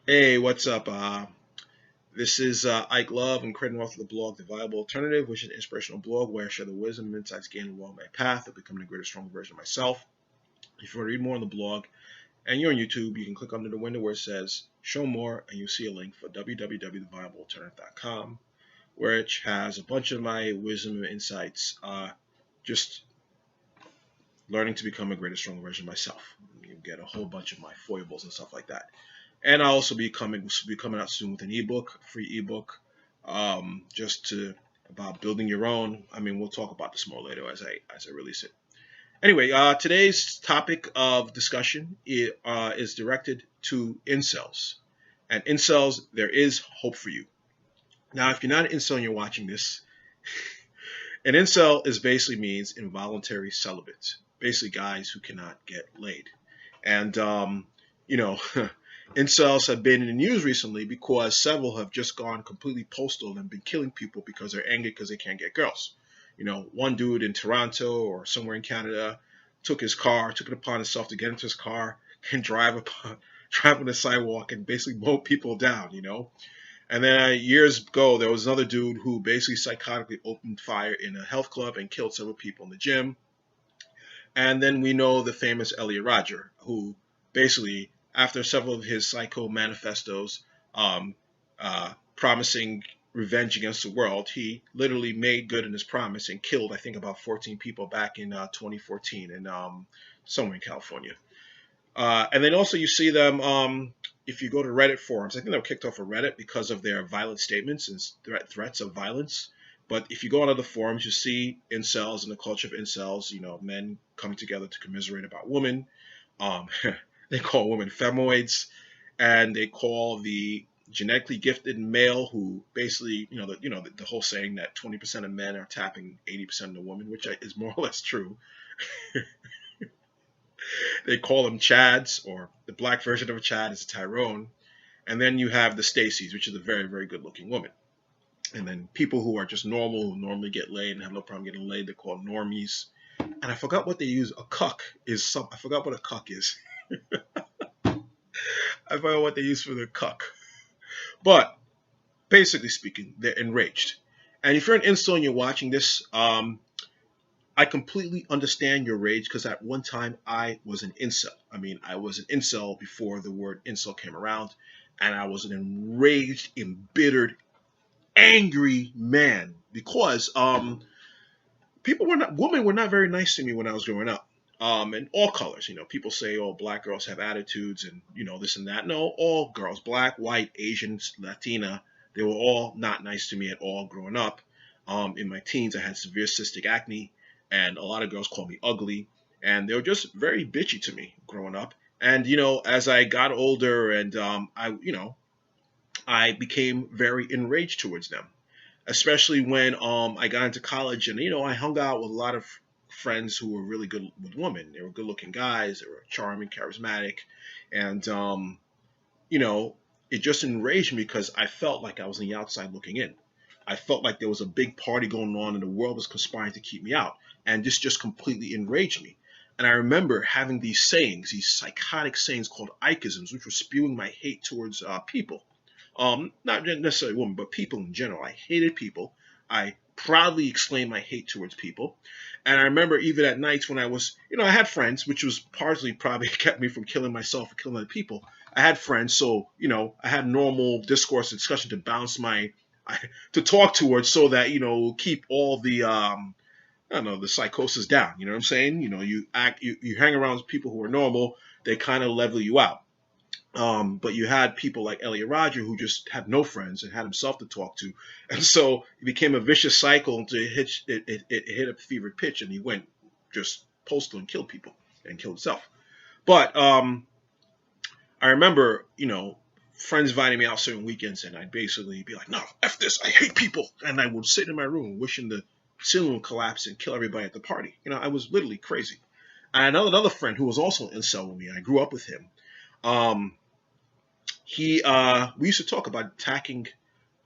Hey, what's up? This is Ike Love and creating author of the blog The Viable Alternative, which is an inspirational blog where I share the wisdom and insights gained along my path of becoming a greater, stronger version of myself. If you want to read more on the blog and you're on YouTube, you can click under the window where it says Show More, and you'll see a link for www.theviablealternative.com, which has a bunch of my wisdom and insights, just learning to become a greater, stronger version of myself. You get a whole bunch of my foibles and stuff like that. And I'll also be coming out soon with an ebook, free ebook, just to about building your own. I mean, we'll talk about this more later as I release it. Anyway, today's topic of discussion is directed to incels. And incels, there is hope for you. Now, if you're not an incel and you're watching this, an incel is basically means involuntary celibate. Basically, guys who cannot get laid. And you know, incels have been in the news recently because several have just gone completely postal and been killing people because they're angry because they can't get girls. One dude in Toronto or somewhere in Canada took it upon himself to get into his car and drive on the sidewalk and basically mow people down. And then years ago, there was another dude who basically psychotically opened fire in a health club and killed several people in the gym. And then we know the famous Elliot Rodger, who basically, after several of his psycho manifestos promising revenge against the world, he literally made good in his promise and killed, I think, about 14 people back in 2014 in somewhere in California. And then also you see them, if you go to Reddit forums, I think they were kicked off of Reddit because of their violent statements and threats of violence. But if you go on other forums, you see incels and the culture of incels, men coming together to commiserate about women. Um, they call women femoids, and they call the genetically gifted male who basically, the whole saying that 20% of men are tapping 80% of the women, which is more or less true. They call them Chads, or the black version of a Chad is a Tyrone. And then you have the Stacys, which is a very, very good looking woman. And then people who are just normal, who normally get laid and have no problem getting laid, they're called normies. And I forgot what they use. A cuck is some. I forgot what a cuck is. I forgot what they use for the cuck. But basically speaking, they're enraged. And if you're an incel and you're watching this, I completely understand your rage because at one time I was an incel. I mean, I was an incel before the word incel came around, and I was an enraged, embittered, angry man because women were not very nice to me when I was growing up. In all colors, people say, "Oh, black girls have attitudes," and this and that. No, all girls, black, white, Asians, Latina, they were all not nice to me at all growing up. In my teens, I had severe cystic acne, and a lot of girls called me ugly, and they were just very bitchy to me growing up. And as I got older, and I became very enraged towards them, especially when I got into college, and I hung out with a lot of friends who were really good with women. They were good-looking guys. They were charming, charismatic, and you know, it just enraged me because I felt like I was on the outside looking in. I felt like there was a big party going on, and the world was conspiring to keep me out, and this just completely enraged me. And I remember having these sayings, these psychotic sayings called Ikeisms, which were spewing my hate towards people. Not necessarily women, but people in general. I hated people. I proudly exclaimed my hate towards people. And I remember even at nights when I was, I had friends, which was partly probably kept me from killing myself or killing other people. I had friends, so I had normal discourse and discussion to bounce to talk towards, so that keep all the I don't know, the psychosis down. You know what I'm saying? You hang around with people who are normal, they kind of level you out. But you had people like Elliot Rodger who just had no friends and had himself to talk to, and so it became a vicious cycle until it hit a fever pitch, and he went just postal and killed people and killed himself. But I remember, friends inviting me out certain weekends, and I'd basically be like, "No, f this, I hate people," and I would sit in my room wishing the ceiling would collapse and kill everybody at the party. I was literally crazy. And another friend who was also an incel with me, I grew up with him. Um, he We used to talk about attacking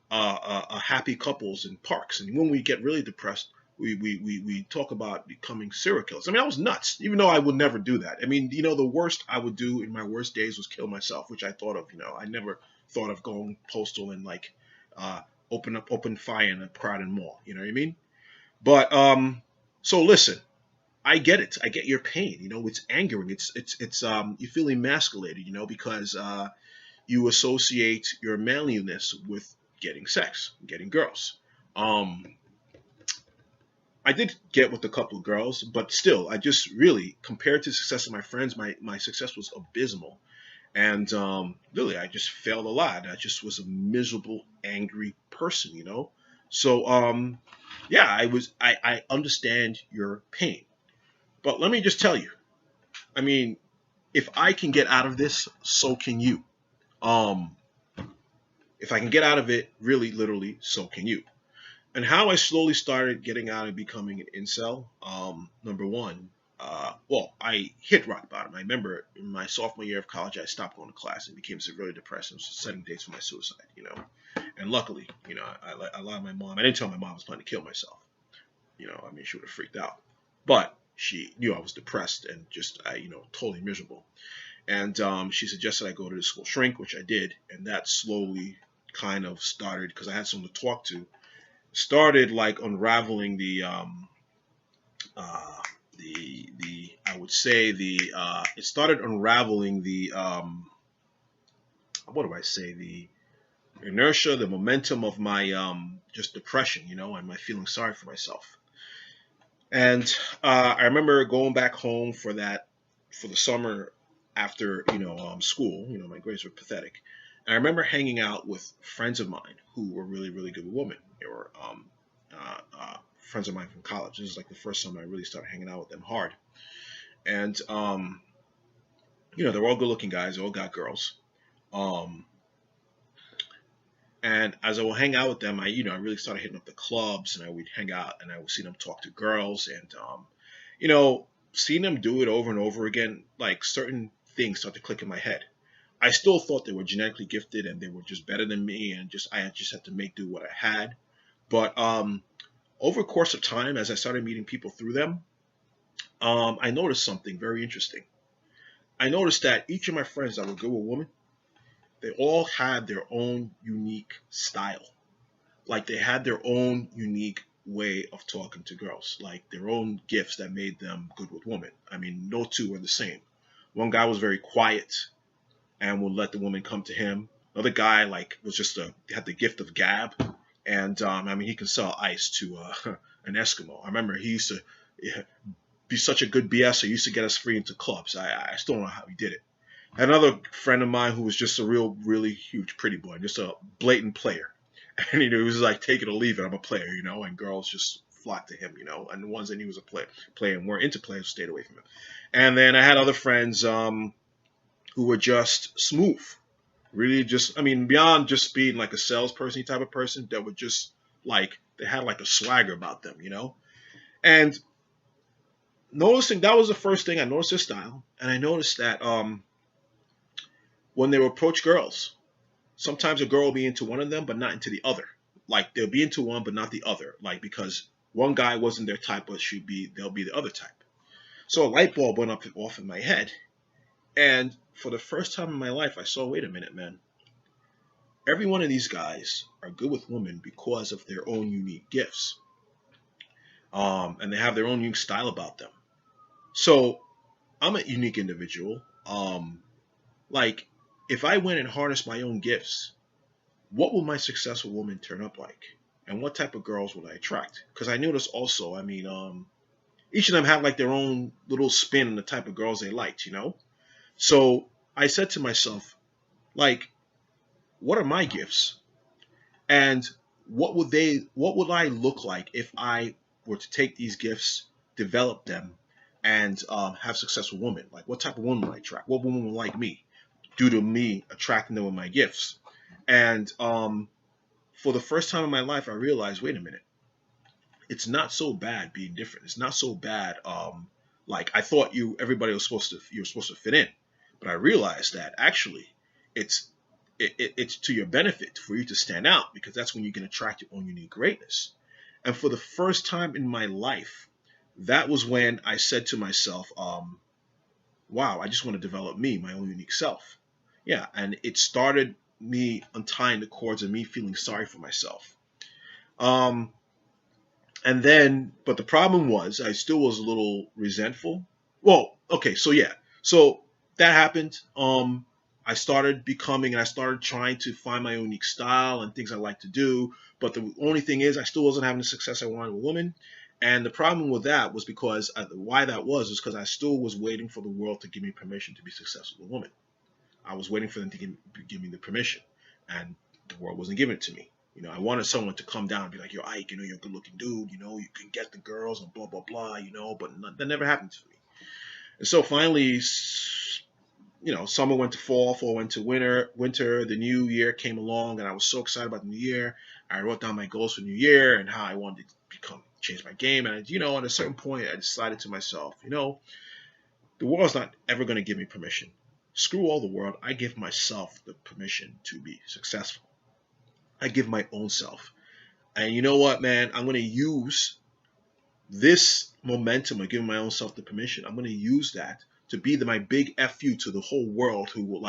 happy couples in parks, and when we get really depressed, we talk about becoming serial killers. I mean, I was nuts, even though I would never do that. I mean, the worst I would do in my worst days was kill myself, which I thought of. I never thought of going postal and like uh, open fire in a crowded mall. You know what I mean? But so listen, I get it. I get your pain. It's angering. It's you feel emasculated. Because you associate your manliness with getting sex, getting girls. Um, I did get with a couple of girls, but still, I just really, compared to the success of my friends, my success was abysmal. And really, I just failed a lot. I just was a miserable, angry person. So, yeah, I understand your pain. But let me just tell you, I mean, if I can get out of this, so can you. Um, if I can get out of it, really, literally, so can you. And how I slowly started getting out and becoming an incel. Number one, well, I hit rock bottom. I remember in my sophomore year of college, I stopped going to class and became severely depressed and was setting dates for my suicide. And luckily, I lied to my mom. I didn't tell my mom I was planning to kill myself. I mean, she would have freaked out. But she knew I was depressed and just, totally miserable. And she suggested I go to the school shrink, which I did. And that slowly kind of started, because I had someone to talk to, started like unraveling the I would say the it started unraveling the what do I say, the inertia, the momentum of my just depression, and my feeling sorry for myself. And I remember going back home for the summer after school. My grades were pathetic. And I remember hanging out with friends of mine who were really really good women. They were friends of mine from college. This is like the first time I really started hanging out with them hard. And they were all good looking guys. They all got girls. Um, and as I would hang out with them, I really started hitting up the clubs, and I would hang out and I would see them talk to girls, and you know, seeing them do it over and over again, like certain things start to click in my head. I still thought they were genetically gifted and they were just better than me, and I just had to make do what I had. But over the course of time, as I started meeting people through them, I noticed something very interesting. I noticed that each of my friends that were good with women, they all had their own unique style. Like they had their own unique way of talking to girls, like their own gifts that made them good with women. I mean, no two were the same. One guy was very quiet and would let the woman come to him. Another guy like was just had the gift of gab, and I mean he can sell ice to an Eskimo. I remember he used to be such a good BS. He used to get us free into clubs. I still don't know how he did it. Another friend of mine who was just a really huge pretty boy, just a blatant player. And he was like, take it or leave it. I'm a player, and girls just flocked to him, and the ones that knew he was a player and weren't into players stayed away from him. And then I had other friends who were just smooth, really just, I mean, beyond just being like a salesperson type of person, that were just like, they had like a swagger about them. And noticing, that was the first thing I noticed, their style. And I noticed that when they would approach girls, sometimes a girl will be into one of them, but not into the other. Like they'll be into one, but not the other. Like because one guy wasn't their type, but they'll be the other type. So a light bulb went off in my head, and for the first time in my life, I saw, wait a minute, man. Every one of these guys are good with women because of their own unique gifts, and they have their own unique style about them. So I'm a unique individual. Like if I went and harnessed my own gifts, what will my successful woman turn up like? And what type of girls would I attract? Because I noticed also, I mean, each of them had like their own little spin on the type of girls they liked. So I said to myself, like, what are my gifts? And what would I look like if I were to take these gifts, develop them, and have successful women? Like, what type of woman would I attract? What woman would like me due to me attracting them with my gifts? And for the first time in my life, I realized, wait a minute, it's not so bad being different. It's not so bad. Like I thought you're supposed to fit in, but I realized that actually it's it's to your benefit for you to stand out, because that's when you can attract your own unique greatness. And for the first time in my life, that was when I said to myself, wow, I just want to develop me, my own unique self. Yeah, and it started me untying the cords and me feeling sorry for myself. Um, and then, but the problem was, I still was a little resentful. Well, okay, so yeah, so that happened. I started becoming, and I started trying to find my own unique style and things I like to do. But the only thing is, I still wasn't having the success I wanted with women. And the problem with that was because why that was because I still was waiting for the world to give me permission to be successful with a woman. I was waiting for them to give me the permission, and the world wasn't giving it to me. I wanted someone to come down and be like, "Yo, Ike, you're a good-looking dude. You can get the girls and blah blah blah. But that never happened to me. And so finally, summer went to fall, fall went to winter. The new year came along, and I was so excited about the new year. I wrote down my goals for the new year and how I wanted to change my game. And at a certain point, I decided to myself, the world's not ever going to give me permission. Screw all the world. I give myself the permission to be successful. I give my own self. And you know what, man? I'm going to use this momentum of giving my own self the permission. I'm going to use that to be my big FU to the whole world who,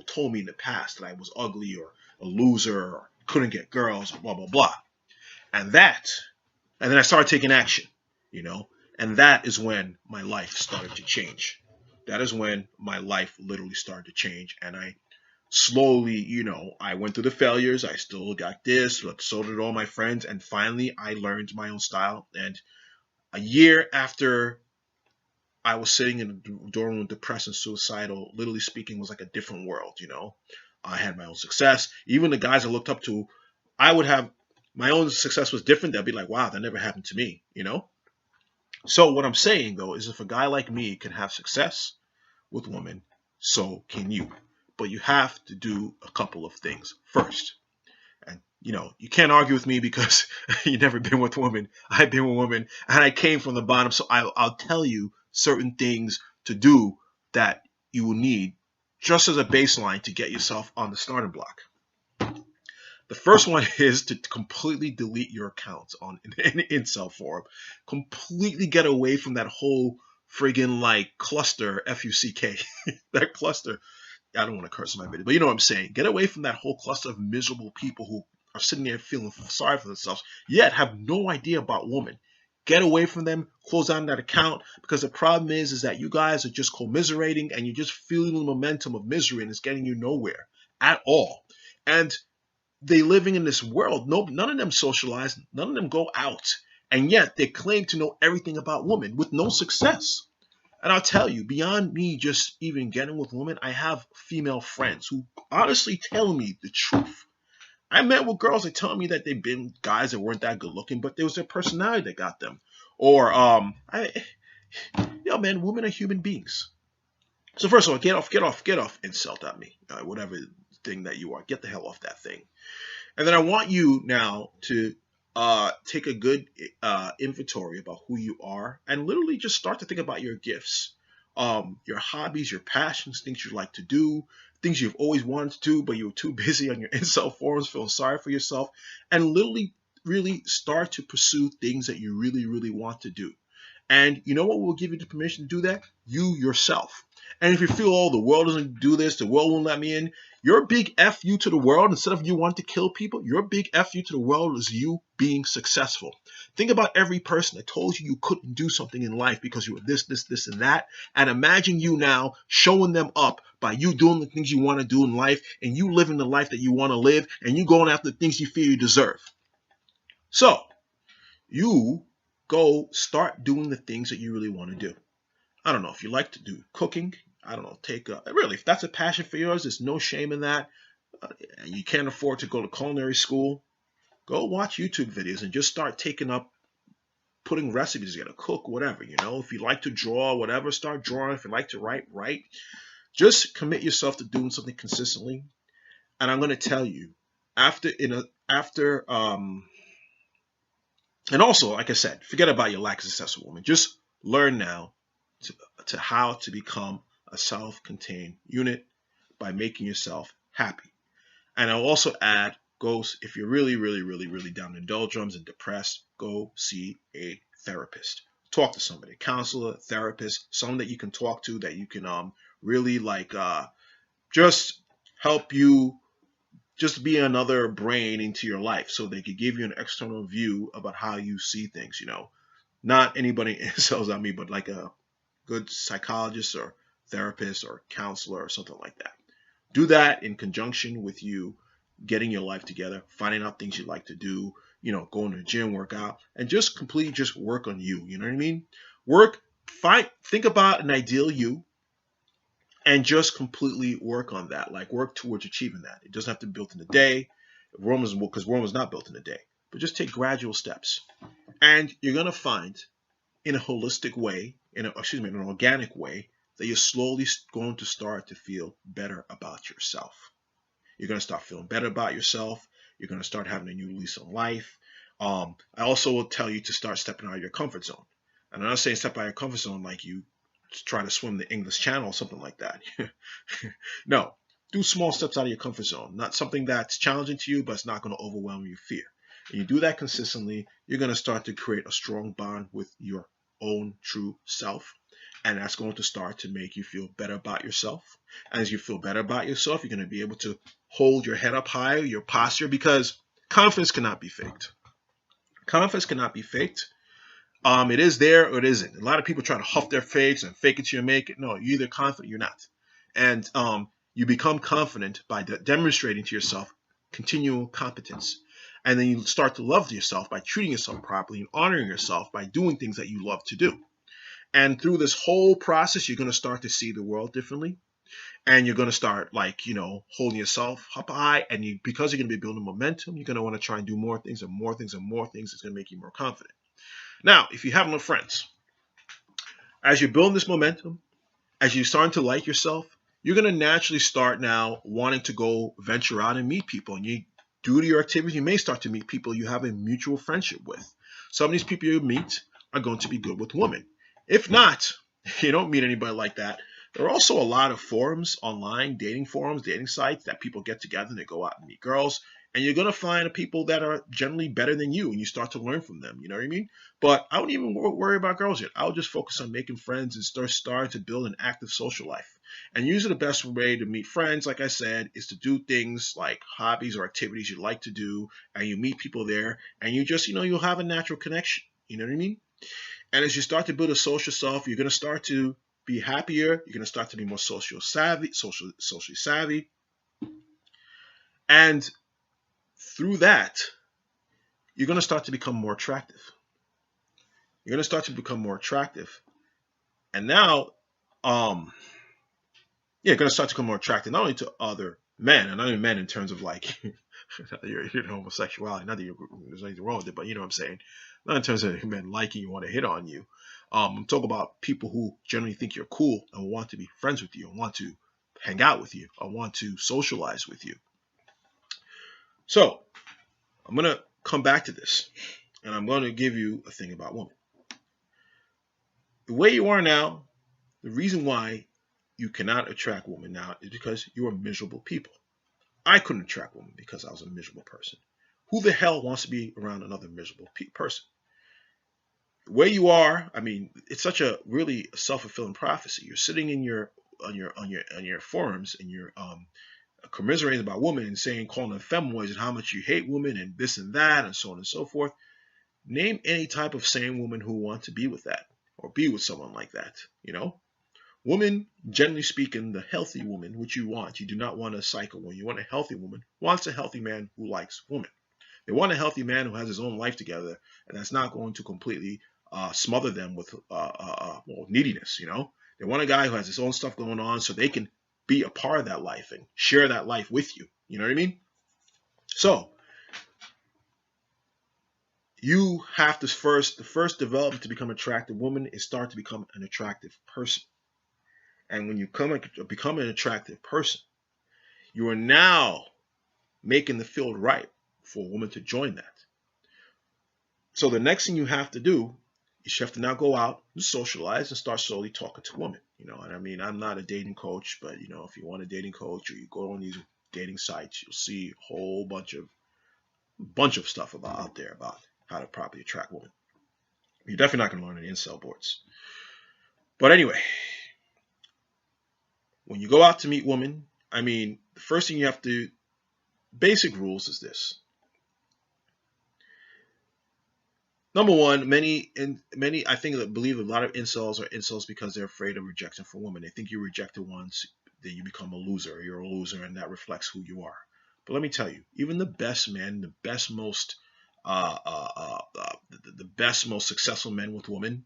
told me in the past that I was ugly or a loser or couldn't get girls or blah, blah, blah. And then I started taking action, and that is when my life started to change. That is when my life literally started to change. And I slowly, I went through the failures. I still got this, but so did all my friends. And finally, I learned my own style. And a year after I was sitting in a dorm room, depressed and suicidal, literally speaking, was like a different world, I had my own success. Even the guys I looked up to, I would have my own success was different. They'd be like, wow, that never happened to me, So what I'm saying, though, is if a guy like me can have success with women, so can you. But you have to do a couple of things first. And, you can't argue with me because you've never been with women. I've been with women, and I came from the bottom. So I'll tell you certain things to do that you will need just as a baseline to get yourself on the starting block. The first one is to completely delete your accounts on an incel forum. Completely get away from that whole friggin' cluster, F-U-C-K, that cluster. I don't want to curse in my video, but you know what I'm saying. Get away from that whole cluster of miserable people who are sitting there feeling sorry for themselves, yet have no idea about women. Get away from them, close down that account, because the problem is that you guys are just commiserating and you're just feeling the momentum of misery and it's getting you nowhere at all. And they living in this world. None of them socialize, none of them go out, and yet they claim to know everything about women with no success. And I'll tell you, beyond me just even getting with women, I have female friends who honestly tell me the truth. I met with girls that tell me that they've been guys that weren't that good looking, but it was their personality that got them. Or, man, women are human beings. So first of all, get off, insult at me, whatever thing that you are, get the hell off that thing. And then I want you now to take a good inventory about who you are and literally just start to think about your gifts, your hobbies, your passions, things you like to do, things you've always wanted to do, but you were too busy on your incel forums feeling sorry for yourself, and literally really start to pursue things that you really, really want to do. And you know what will give you the permission to do that? You yourself. And if you feel, oh, the world doesn't do this, the world won't let me in, your big F you to the world, instead of you wanting to kill people, your big F you to the world is you being successful. Think about every person that told you couldn't do something in life because you were this, and that. And imagine you now showing them up by you doing the things you want to do in life and you living the life that you want to live and you going after the things you feel you deserve. So you go start doing the things that you really want to do. I don't know if you like to do cooking. I don't know, really, if that's a passion for yours, there's no shame in that. You can't afford to go to culinary school. Go watch YouTube videos and just start putting recipes together, cook, whatever, If you like to draw, whatever, start drawing. If you like to write. Just commit yourself to doing something consistently. And I'm going to tell you, and also, like I said, forget about your lack of successful woman. Just learn now to how to become a self-contained unit by making yourself happy. And I'll also add if you're really, really, really, really down in doldrums and depressed, go see a therapist. Talk to somebody, a counselor, therapist, someone that you can talk to, that you can really like just help you, just be another brain into your life, so they could give you an external view about how you see things. Not anybody sells on me, but like a good psychologist or therapist or counselor or something like that. Do that in conjunction with you getting your life together, finding out things you like to do, going to the gym, work out, and just completely just work on you. You know what I mean? Think about an ideal you, and just completely work on that. Like, work towards achieving that. It doesn't have to be built in a day. Because Rome was not built in a day. But just take gradual steps. And you're going to find, in a holistic way, in an organic way, that you're slowly going to start to feel better about yourself. You're going to start feeling better about yourself. You're going to start having a new lease on life. I also will tell you to start stepping out of your comfort zone. And I'm not saying step out of your comfort zone like you try to swim the English Channel or something like that. No, do small steps out of your comfort zone. Not something that's challenging to you, but it's not going to overwhelm your fear. And you do that consistently, you're going to start to create a strong bond with your own true self. And that's going to start to make you feel better about yourself. And as you feel better about yourself, you're going to be able to hold your head up higher, your posture, because confidence cannot be faked. Confidence cannot be faked. It is there or it isn't. A lot of people try to huff their face and fake it till you make it. No, you're either confident or you're not. And you become confident by demonstrating to yourself continual competence. And then you start to love yourself by treating yourself properly and honoring yourself by doing things that you love to do. And through this whole process, you're going to start to see the world differently. And you're going to start holding yourself up high. And because you're going to be building momentum, you're going to want to try and do more things and more things and more things. It's going to make you more confident. Now, if you have no friends, as you're building this momentum, as you're starting to like yourself, you're going to naturally start now wanting to go venture out and meet people. And due to your activities, you may start to meet people you have a mutual friendship with. Some of these people you meet are going to be good with women. If not, if you don't meet anybody like that, there are also a lot of forums online, dating forums, dating sites that people get together and they go out and meet girls. And you're going to find people that are generally better than you, and you start to learn from them. You know what I mean? But I wouldn't even worry about girls yet. I would just focus on making friends and starting to build an active social life. And usually the best way to meet friends, like I said, is to do things like hobbies or activities you like to do, and you meet people there, and you just, you'll have a natural connection. You know what I mean? And as you start to build a social self, you're going to start to be happier. You're going to start to be more socially savvy. And through that, you're going to start to become more attractive. You're going to start to become more attractive. And now, you're going to start to become more attractive, not only to other men, and not only men in terms of like your homosexuality. Not that there's anything wrong with it, but you know what I'm saying. Not in terms of men liking you, want to hit on you. I'm talking about people who generally think you're cool and want to be friends with you and want to hang out with you or want to socialize with you. So I'm going to come back to this, and I'm going to give you a thing about women. The way you are now, the reason why you cannot attract women now is because you are miserable people. I couldn't attract women because I was a miserable person. Who the hell wants to be around another miserable person? The way you are, I mean, it's such a really self-fulfilling prophecy. You're sitting in your forums and you're commiserating about women and saying, calling them femoids and how much you hate women and this and that and so on and so forth. Name any type of sane woman who wants to be with that or be with someone like that. Women, generally speaking, the healthy woman, which you want. You do not want a psycho woman. You want a healthy woman. Wants a healthy man who likes women. They want a healthy man who has his own life together, and that's not going to completely smother them with neediness. They want a guy who has his own stuff going on, so they can be a part of that life and share that life with you. You know what I mean? So you have to the first development to become an attractive woman is start to become an attractive person. And when you become an attractive person, you are now making the field ripe for a woman to join that. So the next thing you have to do is you have to now go out and socialize and start slowly talking to women. And I mean, I'm not a dating coach, but if you want a dating coach or you go on these dating sites, you'll see a whole bunch of bunch of stuff about out there about how to properly attract women. You're definitely not going to learn in incel boards. But anyway, when you go out to meet women, I mean, the first thing you have to, basic rules is this. Number one, I think that believe a lot of incels are incels because they're afraid of rejection from women. They think you rejected once, then you become a loser. You're a loser, and that reflects who you are. But let me tell you, even the best men, the best most, the best most successful men with women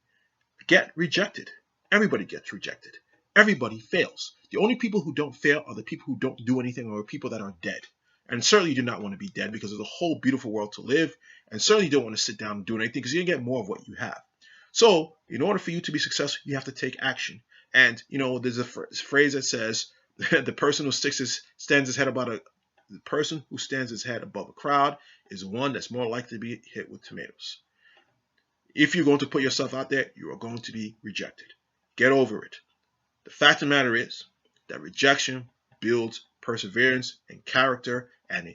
get rejected. Everybody gets rejected. Everybody fails. The only people who don't fail are the people who don't do anything or people that are dead. And certainly you do not want to be dead because there's a whole beautiful world to live. And certainly you don't want to sit down and do anything because you get more of what you have. So in order for you to be successful, you have to take action. And, there's a phrase that says, the person who stands his head the person who stands his head above a crowd is the one that's more likely to be hit with tomatoes. If you're going to put yourself out there, you are going to be rejected. Get over it. The fact of the matter is that rejection builds perseverance and character, and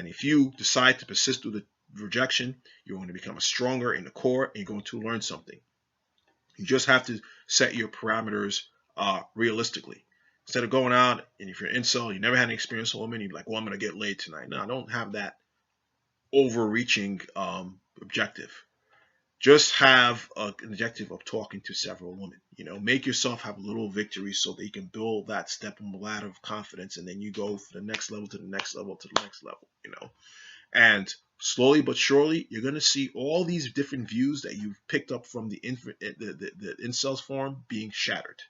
if you decide to persist through the rejection, you're going to become stronger in the core, and you're going to learn something. You just have to set your parameters realistically. Instead of going out, and if you're an incel, you never had an experience with a woman, you're like, well, I'm going to get laid tonight. No, don't have that overreaching objective. Just have an objective of talking to several women. Make yourself have little victories so that you can build that step on the ladder of confidence, and then you go for the next level to the next level to the next level. And slowly but surely, you're going to see all these different views that you've picked up from the incels forum being shattered.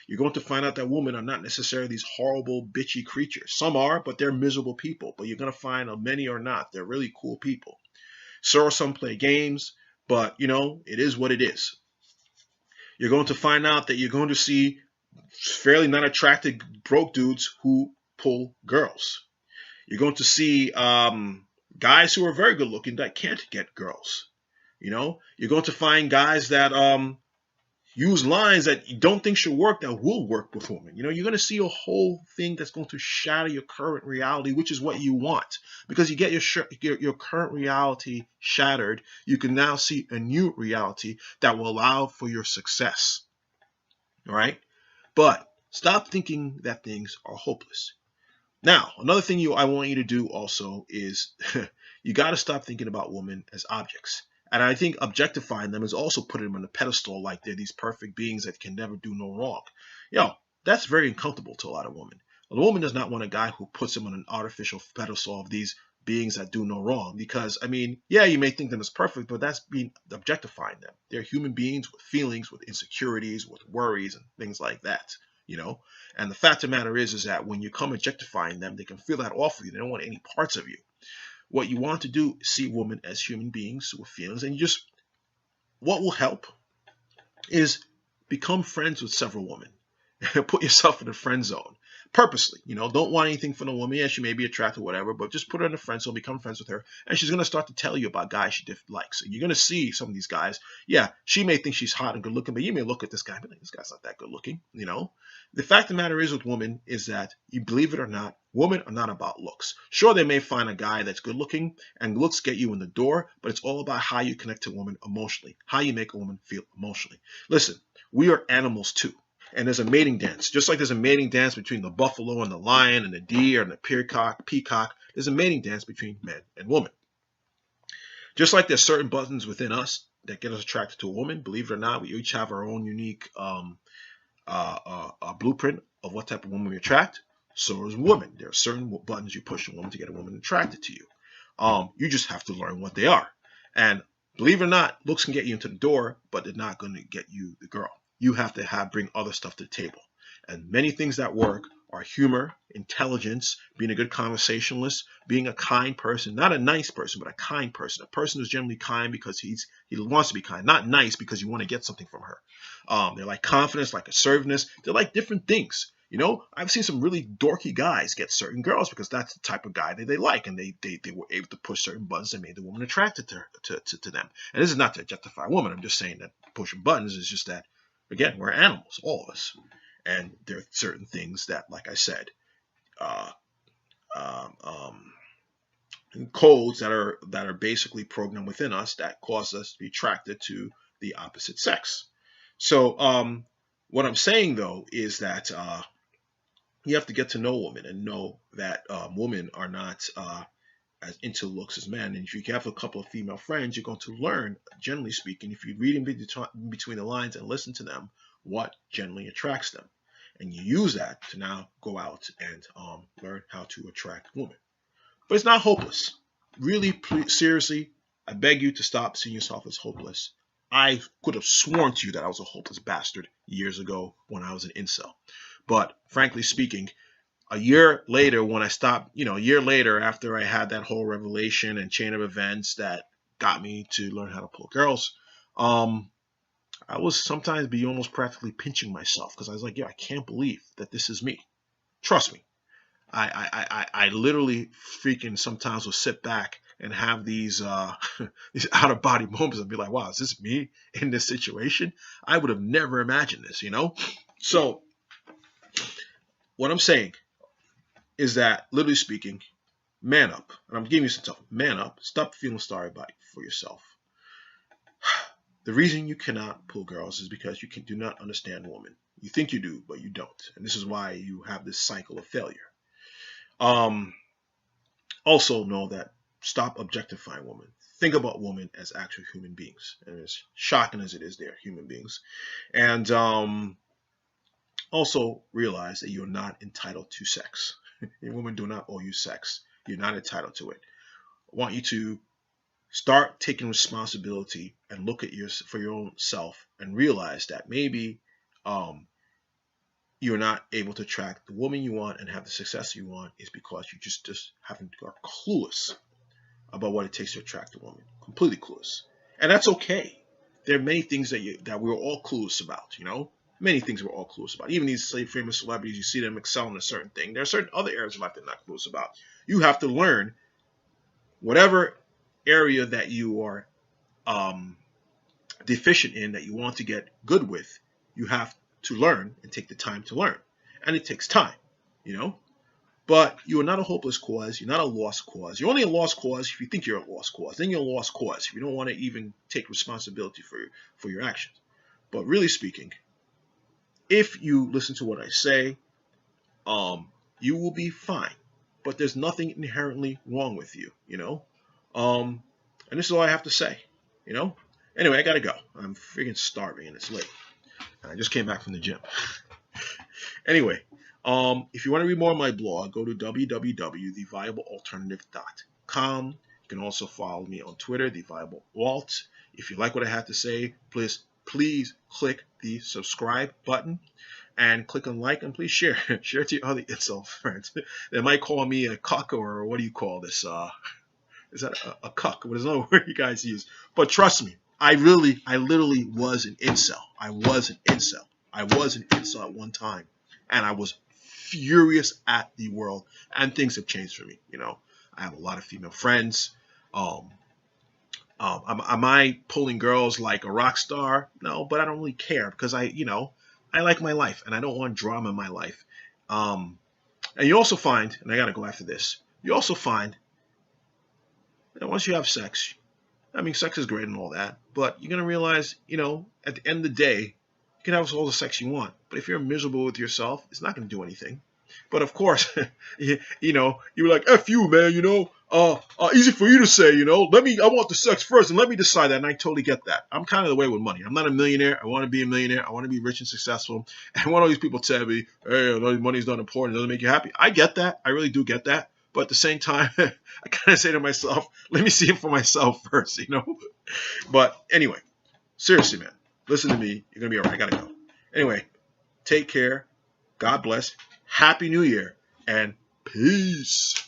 You're going to find out that women are not necessarily these horrible, bitchy creatures. Some are, but they're miserable people. But you're going to find many are not. They're really cool people. So some play games. But, it is what it is. You're going to find out that you're going to see fairly not attractive broke dudes who pull girls. You're going to see guys who are very good looking that can't get girls. You're going to find guys that use lines that you don't think should work that will work with women. You're going to see a whole thing that's going to shatter your current reality, which is what you want. Because you get your current reality shattered, you can now see a new reality that will allow for your success. All right? But stop thinking that things are hopeless. Now, another thing I want you to do also is you got to stop thinking about women as objects. And I think objectifying them is also putting them on a pedestal like they're these perfect beings that can never do no wrong. That's very uncomfortable to a lot of women. A woman does not want a guy who puts him on an artificial pedestal of these beings that do no wrong. Because, you may think them as perfect, but that's being objectifying them. They're human beings with feelings, with insecurities, with worries, and things like that. And the fact of the matter is that when you come objectifying them, they can feel that off of you. They don't want any parts of you. What you want to do is see women as human beings with feelings, and what will help is become friends with several women. Put yourself in the friend zone purposely. Don't want anything from the woman. Yeah, she may be attracted, whatever, but just put her in the friend zone, become friends with her, and she's going to start to tell you about guys she likes. And you're going to see some of these guys. Yeah, she may think she's hot and good looking, but you may look at this guy and be like, this guy's not that good looking. The fact of the matter is with women is that, you believe it or not, women are not about looks. Sure, they may find a guy that's good looking, and looks get you in the door, but it's all about how you connect to a woman emotionally, how you make a woman feel emotionally. Listen, we are animals too. And there's a mating dance. Just like there's a mating dance between the buffalo and the lion and the deer and the peacock, there's a mating dance between men and women. Just like there's certain buttons within us that get us attracted to a woman, believe it or not, we each have our own unique blueprint of what type of woman we attract. So is women. There are certain buttons you push a woman to get a woman attracted to you. You just have to learn what they are. And believe it or not, looks can get you into the door, but they're not going to get you the girl. You have to bring other stuff to the table. And many things that work are humor, intelligence, being a good conversationalist, being a kind person, not a nice person, but a kind person. A person who's generally kind because he wants to be kind, not nice because you want to get something from her. They're like confidence, like assertiveness. They're like different things. I've seen some really dorky guys get certain girls because that's the type of guy that they like, and they were able to push certain buttons that made the woman attracted to them. And this is not to objectify a woman. I'm just saying that pushing buttons is just that, again, we're animals, all of us. And there are certain things that, like I said, codes that are basically programmed within us that cause us to be attracted to the opposite sex. So what I'm saying though is that you have to get to know women and know that women are not as into looks as men. And if you have a couple of female friends, you're going to learn, generally speaking, if you read in between the lines and listen to them, what generally attracts them. And you use that to now go out and learn how to attract women. But it's not hopeless. Really, seriously, I beg you to stop seeing yourself as hopeless. I could have sworn to you that I was a hopeless bastard years ago when I was an incel. But frankly speaking, a year later, when I stopped, a year later after I had that whole revelation and chain of events that got me to learn how to pull girls, I was sometimes be almost practically pinching myself because I was like, yeah, I can't believe that this is me. Trust me. I literally freaking sometimes will sit back and have these these out of body moments and be like, wow, is this me in this situation? I would have never imagined this, So what I'm saying is that, literally speaking, man up. And I'm giving you some stuff. Man up. Stop feeling sorry for yourself. The reason you cannot pull girls is because you do not understand women. You think you do, but you don't. And this is why you have this cycle of failure. Also know that stop objectifying women. Think about women as actual human beings. And as shocking as it is, they're human beings. And also realize that you're not entitled to sex. Women do not owe you sex. You're not entitled to it. I want you to start taking responsibility and look at for your own self and realize that maybe you're not able to attract the woman you want and have the success you want is because you just haven't are clueless about what it takes to attract a woman. Completely clueless. And that's okay. There are many things that we're all clueless about, Many things we're all clueless about. Even these famous celebrities, you see them excel in a certain thing. There are certain other areas of life they're not clueless about. You have to learn whatever area that you are deficient in, that you want to get good with. You have to learn and take the time to learn. And it takes time, But you are not a hopeless cause. You're not a lost cause. You're only a lost cause if you think you're a lost cause. Then you're a lost cause if you don't want to even take responsibility for your actions. But really speaking, if you listen to what I say, you will be fine. But there's nothing inherently wrong with you, And this is all I have to say, Anyway, I gotta go. I'm freaking starving and it's late. I just came back from the gym. Anyway, if you want to read more on my blog, go to www.theviablealternative.com. You can also follow me on Twitter, TheViableWalt. If you like what I had to say, please click the subscribe button and click on like, and please share. Share it to your other incel friends. They might call me a cuck, or what do you call this? Is that a cuck? What is another word you guys use? But trust me, I literally was an incel. I was an incel at one time, and I was furious at the world, and things have changed for me. I have a lot of female friends. Am I pulling girls like a rock star? No, but I don't really care because I like my life, and I don't want drama in my life. And you also find, and I got to go after this, you also find that once you have sex, sex is great and all that, but you're going to realize, at the end of the day, you can have all the sex you want, but if you're miserable with yourself, it's not going to do anything. But of course, you're like, F you, man, easy for you to say, I want the sex first and let me decide that. And I totally get that. I'm kind of the way with money. I'm not a millionaire. I want to be a millionaire. I want to be rich and successful. And when all these people tell me, hey, money's not important, it doesn't make you happy. I get that. I really do get that. But at the same time, I kind of say to myself, let me see it for myself first, But anyway, seriously, man, listen to me. You're going to be all right. I got to go. Anyway, take care. God bless. Happy New Year. And peace.